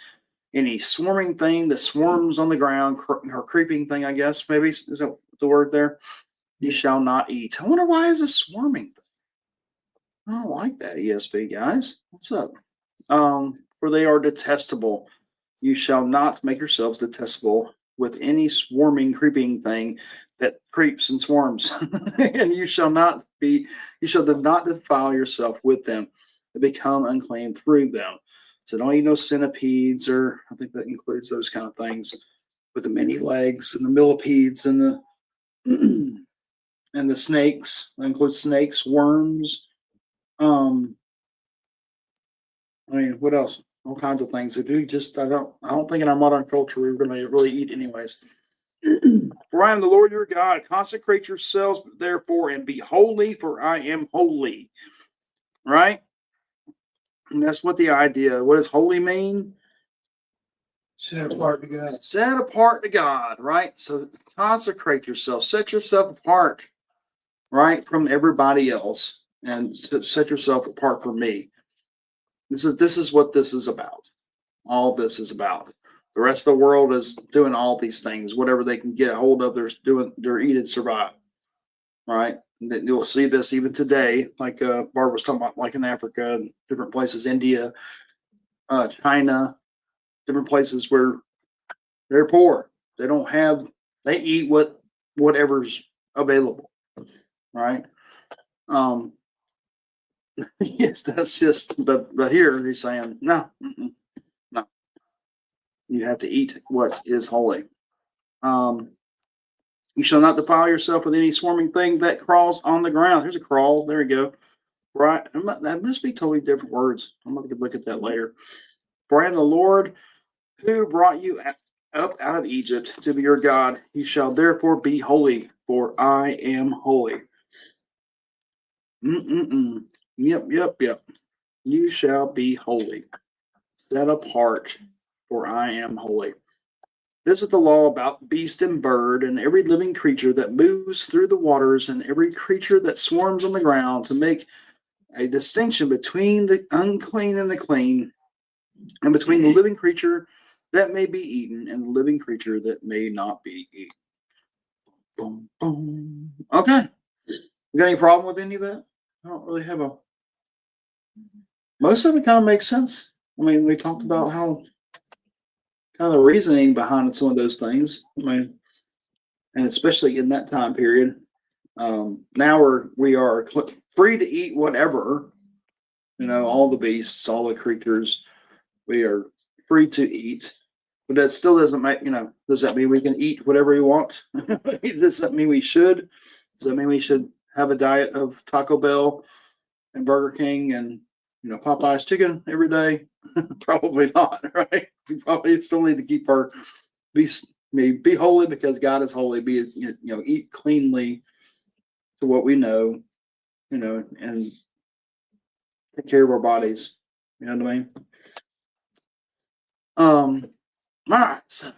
any swarming thing that swarms on the ground, or creeping thing, I guess, maybe is that the word there? You shall not eat. I wonder why is this swarming thing? I don't like that ESV, guys. What's up? For they are detestable. You shall not make yourselves detestable with any swarming, creeping thing that creeps and swarms, and you shall not defile yourself with them to become unclean through them. So don't eat no centipedes, or I think that includes those kind of things with the many legs and the millipedes and the and the snakes. That includes snakes, worms. I mean, what else? All kinds of things that do. Just I don't think in our modern culture we're going to really eat anyways. For I am the Lord your God. Consecrate yourselves therefore and be holy, for I am holy. Right? And that's what the idea. What does holy mean? Set apart to God. Set apart to God, right? So consecrate yourself, set yourself apart, right, from everybody else, and set yourself apart from me. This is what this is about. All this is about. The rest of the world is doing all these things, whatever they can get a hold of. They're eating, survive, right? And then you'll see this even today, like Barb was talking about, like in Africa and different places, India, China, different places where they're poor. They don't have. They eat whatever's available, right? Yes, that's just. But here he's saying no, no. You have to eat what is holy. You shall not defile yourself with any swarming thing that crawls on the ground. Here's a crawl. There you go. Right. That must be totally different words. I'm going to look at that later. For I am the Lord who brought you up out of Egypt to be your God. You shall therefore be holy, for I am holy. Yep. You shall be holy, set apart, for I am holy. This is the law about beast and bird and every living creature that moves through the waters and every creature that swarms on the ground, to make a distinction between the unclean and the clean, and between the living creature that may be eaten and the living creature that may not be eaten. Boom, boom. Okay. You got any problem with any of that? I don't really have a. Most of it kind of makes sense. I mean, we talked about how kind of the reasoning behind some of those things. I mean, and especially in that time period. Now we are free to eat whatever, all the beasts, all the creatures, we are free to eat. But that still doesn't make, does that mean we can eat whatever we want? Does that mean we should? Does that mean we should have a diet of Taco Bell and Burger King and, Popeye's chicken every day? Probably not, right? We probably still need to keep our be holy because God is holy. Eat cleanly to what we know, and take care of our bodies. You know what I mean? All right. So,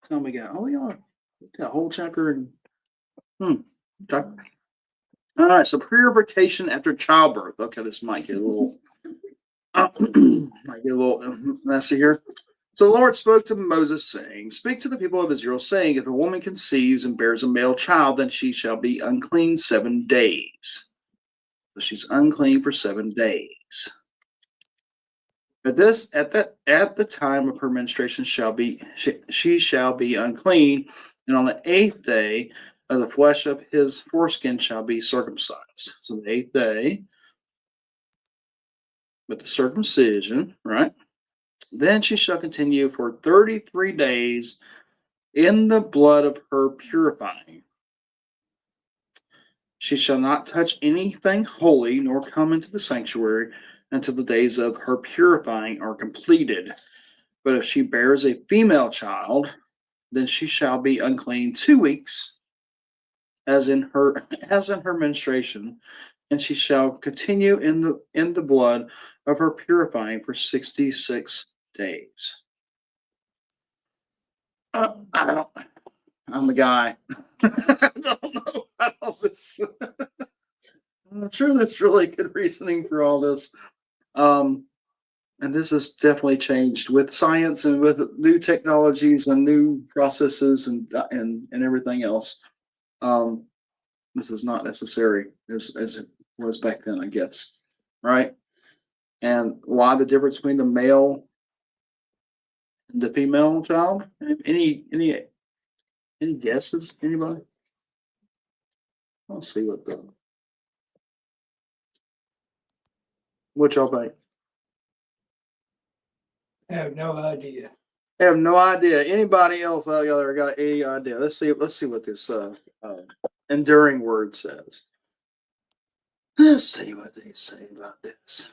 we got a whole chapter and okay. All right. So purification after childbirth. Okay, this might get a little messy here. So the Lord spoke to Moses, saying, "Speak to the people of Israel, saying, if a woman conceives and bears a male child, then she shall be unclean 7 days." So she's unclean for 7 days. But at the time of her menstruation she shall be unclean, and on the 8th day of the flesh of his foreskin shall be circumcised. So the 8th day, with the circumcision, right? Then she shall continue for 33 days in the blood of her purifying. She shall not touch anything holy, nor come into the sanctuary until the days of her purifying are completed. But if she bears a female child, then she shall be unclean 2 weeks, as in her menstruation, and she shall continue in the blood of her purifying for 66 days. I'm the guy. I don't know how this. I'm sure that's really good reasoning for all this. And this has definitely changed with science and with new technologies and new processes and everything else. This is not necessary as was back then, I guess. Right? And why the difference between the male and the female child? Any guesses? Anybody? Let's see what y'all think. I have no idea. I have no idea. Anybody else out there got any idea? Let's see what this enduring word says. Let's see what they say about this.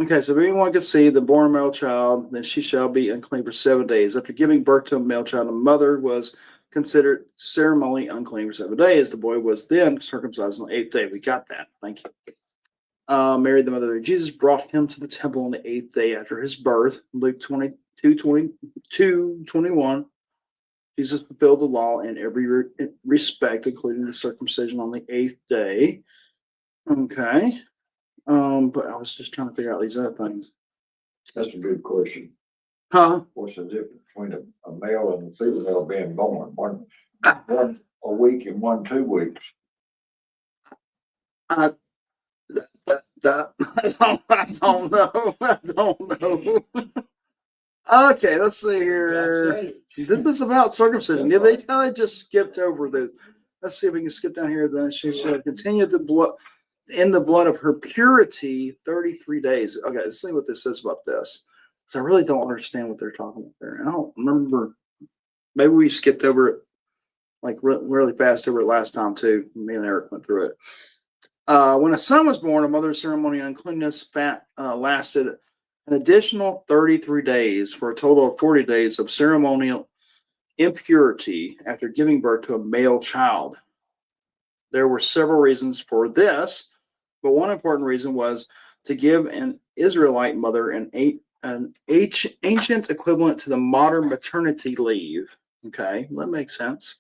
Okay, so if anyone can see the born male child, then she shall be unclean for 7 days. After giving birth to a male child, the mother was considered ceremonially unclean for 7 days. The boy was then circumcised on the 8th day. We got that. Thank you. Mary, the mother of Jesus, brought him to the temple on the 8th day after his birth. Luke 22:21. Jesus fulfilled the law in every respect, including the circumcision on the 8th day. Okay. But I was just trying to figure out these other things. That's a good question. Huh? What's the difference between a male and a female being born? One a week and one 2 weeks. I don't know. I don't know. Okay, let's see here. This is about circumcision. Yeah, they kind of just skipped over the. Let's see if we can skip down here. Then she shall continue the blood in the blood of her purity 33 days. Okay, let's see what this says about this. So I really don't understand what they're talking about there. I don't remember. Maybe we skipped over it like really fast over it last time too. Me and Eric went through it. When a son was born, a mother's ceremonial uncleanness lasted an additional 33 days for a total of 40 days of ceremonial impurity after giving birth to a male child. There were several reasons for this, but one important reason was to give an Israelite mother an ancient equivalent to the modern maternity leave. Okay, that makes sense.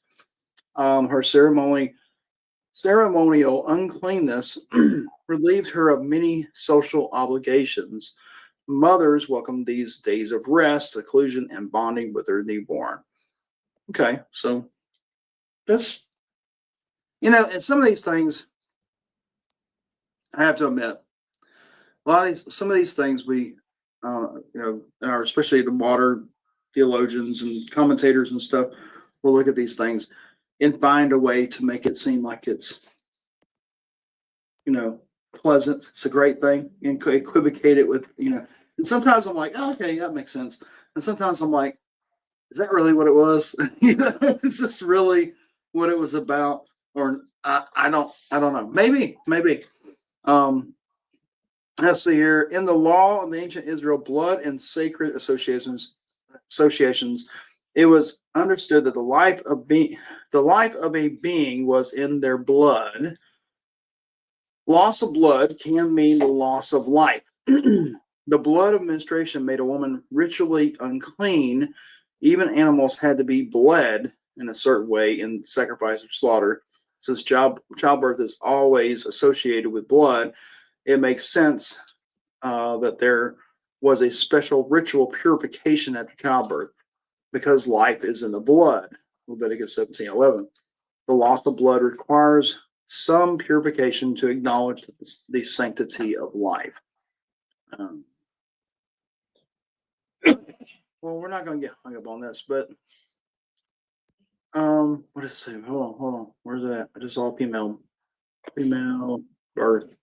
Her ceremonial uncleanness relieved her of many social obligations. Mothers welcomed these days of rest, seclusion, and bonding with their newborn. Okay, so that's, and some of these things, I have to admit, some of these things we, especially the modern theologians and commentators and stuff, will look at these things and find a way to make it seem like it's, pleasant. It's a great thing, and equivocate it with, and sometimes I'm like, oh, okay, that makes sense. And sometimes I'm like, is that really what it was? Is this really what it was about? Or I don't know. Maybe. Let's see here. In the law of the ancient Israel, blood and sacred associations, it was understood that the life of a being was in their blood. Loss of blood can mean the loss of life. The blood of menstruation made a woman ritually unclean. Even animals had to be bled in a certain way in sacrifice or slaughter. Since childbirth is always associated with blood, it makes sense that there was a special ritual purification after childbirth because life is in the blood. Leviticus 17:11. The loss of blood requires some purification to acknowledge the sanctity of life. Well, we're not going to get hung up on this, but what is it? Hold on. Where's it at? I just saw female birth.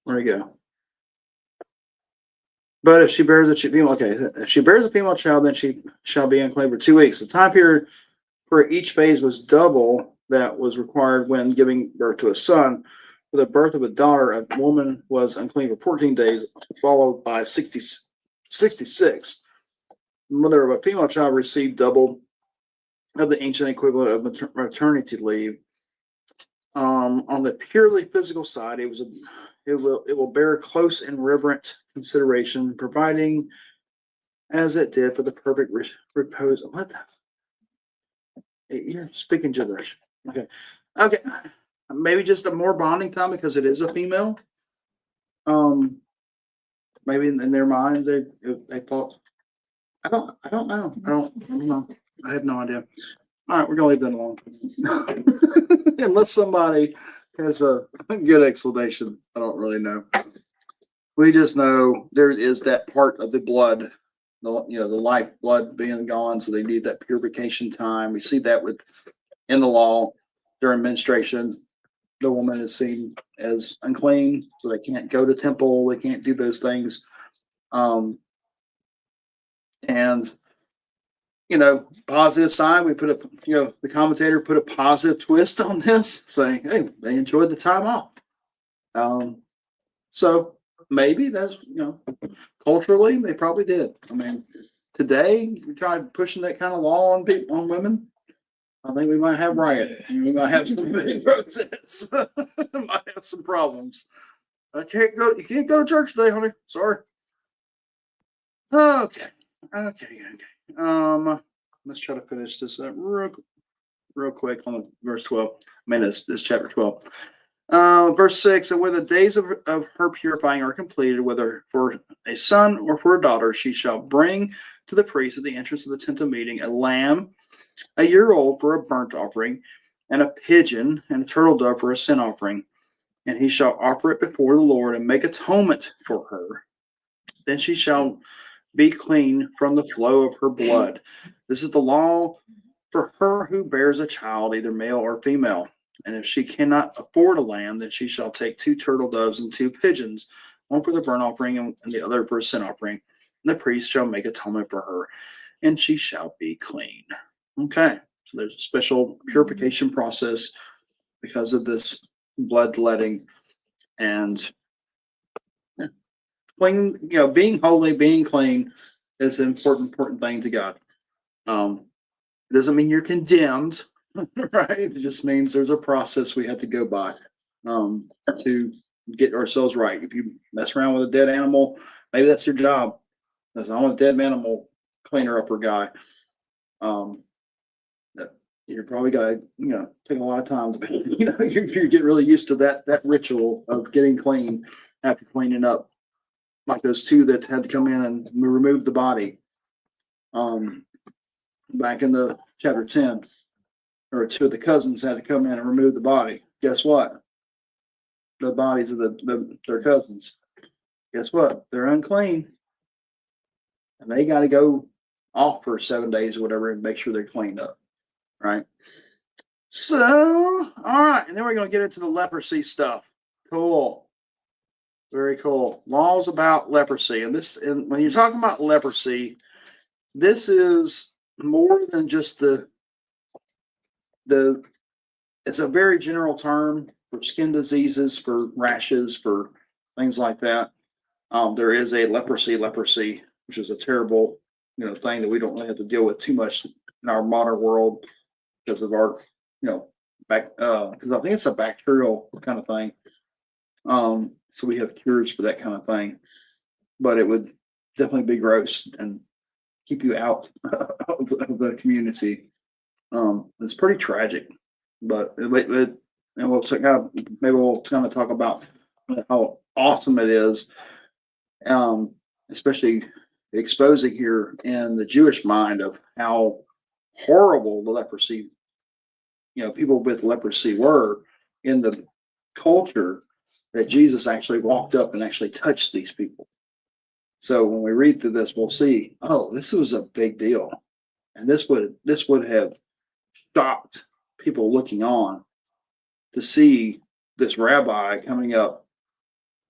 Where do you go? But if she bears a female, if she bears a female child, then she shall be unclean for 2 weeks. The time period for each phase was double that was required when giving birth to a son. For the birth of a daughter, a woman was unclean for 14 days, followed by 66. The mother of a female child received double of the ancient equivalent of maternity leave. On the purely physical side, it will bear close and reverent consideration, providing as it did for the perfect repose. What? You're speaking gibberish. Okay. Maybe just a more bonding time because it is a female. Maybe in their mind they thought. I don't know. I don't know. I have no idea. All right, we're gonna leave that alone. Unless somebody has a good explanation, I don't really know. We just know there is that part of the blood, the life blood being gone, so they need that purification time. We see that in the law during menstruation. The woman is seen as unclean, so they can't go to temple, they can't do those things. And positive side, we put the commentator put a positive twist on this, saying, hey, they enjoyed the time off. So maybe that's, culturally, they probably did. I mean, today, we tried pushing that kind of law on people, on women. I think we might have riot. We might have some big protests. Might have some problems. You can't go to church today, honey. Sorry. Okay. Let's try to finish this up real quick on verse 12. I mean, this chapter 12. Verse 6, and when the days of her purifying are completed, whether for a son or for a daughter, she shall bring to the priest at the entrance of the tent of meeting a lamb, a year old for a burnt offering, and a pigeon and a turtle dove for a sin offering. And he shall offer it before the Lord and make atonement for her. Then she shall be clean from the flow of her blood. This is the law for her who bears a child, either male or female. And if she cannot afford a lamb, then she shall take 2 turtle doves and 2 pigeons, one for the burnt offering and the other for a sin offering. And the priest shall make atonement for her, and she shall be clean. Okay, so there's a special purification process because of this bloodletting, and clean, being holy, being clean is an important thing to God. It doesn't mean you're condemned, right? It just means there's a process we have to go by to get ourselves right. If you mess around with a dead animal, maybe that's your job. That's not a dead animal cleaner upper guy. You're probably gonna, take a lot of time to, you get really used to that ritual of getting clean after cleaning up, like those 2 that had to come in and remove the body. Back in the chapter 10, or 2 of the cousins had to come in and remove the body. Guess what? The bodies of their cousins. Guess what? They're unclean, and they got to go off for 7 days or whatever and make sure they're cleaned up. Right. So, all right. And then we're going to get into the leprosy stuff. Cool. Very cool. Laws about leprosy. And when you're talking about leprosy, this is more than just it's a very general term for skin diseases, for rashes, for things like that. There is a leprosy, which is a terrible, thing that we don't really have to deal with too much in our modern world, because of our, because I think it's a bacterial kind of thing. So we have cures for that kind of thing, but it would definitely be gross and keep you out of the community. It's pretty tragic, but and maybe we'll kind of talk about how awesome it is, especially exposing here in the Jewish mind of how horrible the leprosy, people with leprosy were in the culture, that Jesus actually walked up and actually touched these people. So when we read through this, we'll see, this was a big deal. And this would have shocked people looking on to see this rabbi coming up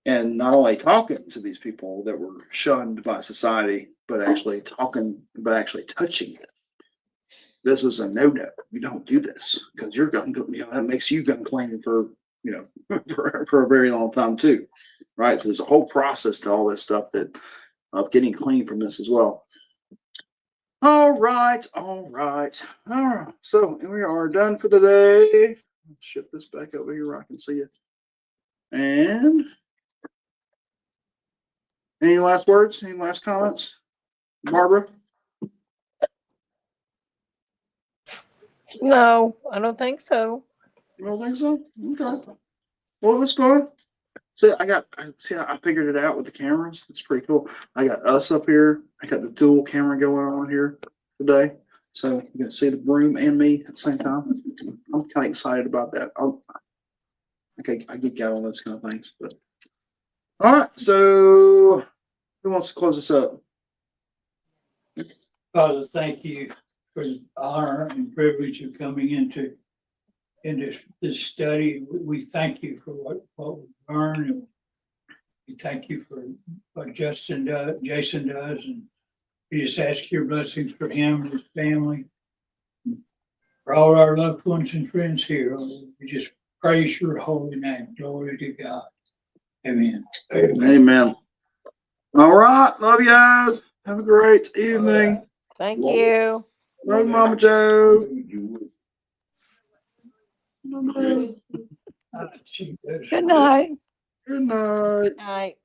and not only talking to these people that were shunned by society, but actually touching them. This was a no-no. You don't do this because you're going to, that makes you unclean for, for a very long time too, right? So there's a whole process to all this stuff of getting clean from this as well. All right. So we are done for today. Shift this back over here where I can see it. And any last words? Any last comments, Barbara? No, I don't think so. You don't think so? Okay. Well, it was fun. See, I figured it out with the cameras. It's pretty cool. I got us up here. I got the dual camera going on here today. So you can see the room and me at the same time. I'm kind of excited about that. Okay, I geek out on those kind of things. But all right, so who wants to close this up? Father, thank you for the honor and privilege of coming into this study. We thank you for what we learned. And we thank you for what Jason does, and we just ask your blessings for him and his family, for all our loved ones and friends here. We just praise your holy name. Glory to God. Amen. Amen. All right, love you guys. Have a great evening. Thank you. Love you, Mama Joe. Good night. Good night. Night.